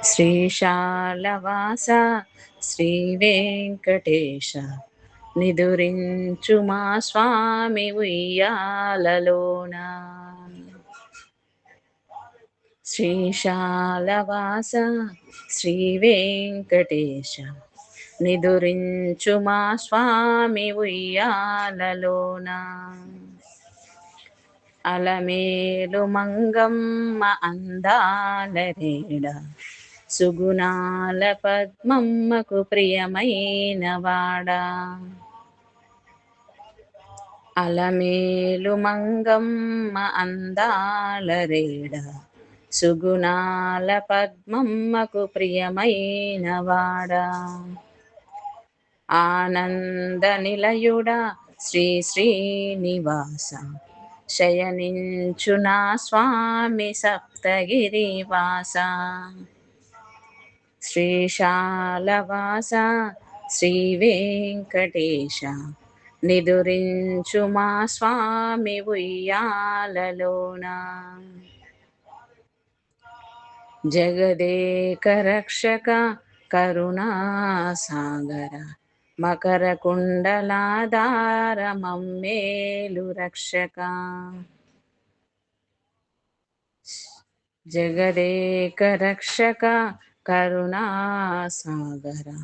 శ్రీశాలవాస శ్రీ వెంకటేశ నిదురించు మా స్వామి ఉయ్యాలలోన. శ్రీశాలవాస శ్రీ వెంకటేశ నిదురించు మా స్వామి ఉయ్యాలలోన. అలమేలు మంగమ్మ అందాల రేడ సుగుణాల పద్మమ్మకు ప్రియమైన వాడా. అలమేలు మంగమ్మ అందాల రేడ సుగుణాల పద్మమ్మకు ప్రియమైన వాడా. ఆనంద నిలయుడా శ్రీ శ్రీనివాస శయనించు నా స్వామి సప్తగిరి వాస. శ్రీశాలవాస శ్రీ వెంకటేశ నిదురించు మా స్వామి ఉయ్యాలలోన. జగదేక రక్షక కరుణాసాగర మకర కుండలాధార మమ్మేలు రక్షక. జగదేక రక్షక కరుణాసాగర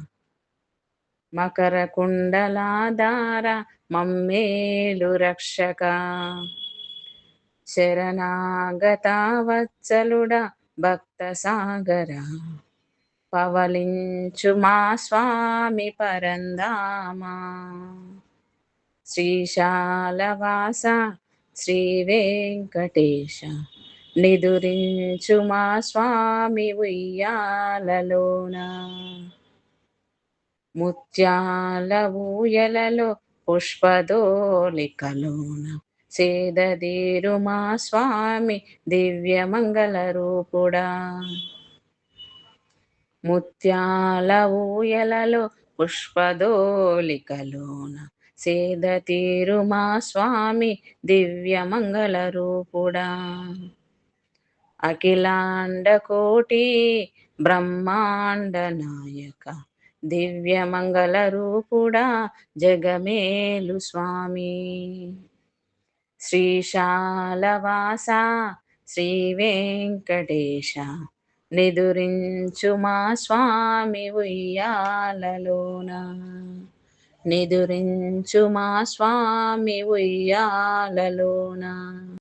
మకర కుండలాధార మమ్మేలు రక్షక. శరణాగత వత్సలుడ భక్త సాగర పవలించు మా స్వామి పరందామా. శ్రీశాలవాస శ్రీ వెంకటేశ నిదురించు మా స్వామి ఉయ్యాలలోన. ముత్యాల ఊయలలో పుష్పదోలికలోన సేదదీరు మా స్వామి దివ్యమంగళ రూపుడా. ముత్యాల ఊయలలో పుష్పదోలికలోన సేదతీరు మా స్వామి దివ్యమంగళ రూపుడా. అఖిలాండ కోటి బ్రహ్మాండ నాయక దివ్యమంగళ రూపుడా జగమేలు స్వామి. శ్రీశాలవాస శ్రీ వెంకటేశ నిదురించు మా స్వామి ఉయ్యాలలోన. నిదురించు మా స్వామి ఉయ్యాలలోన.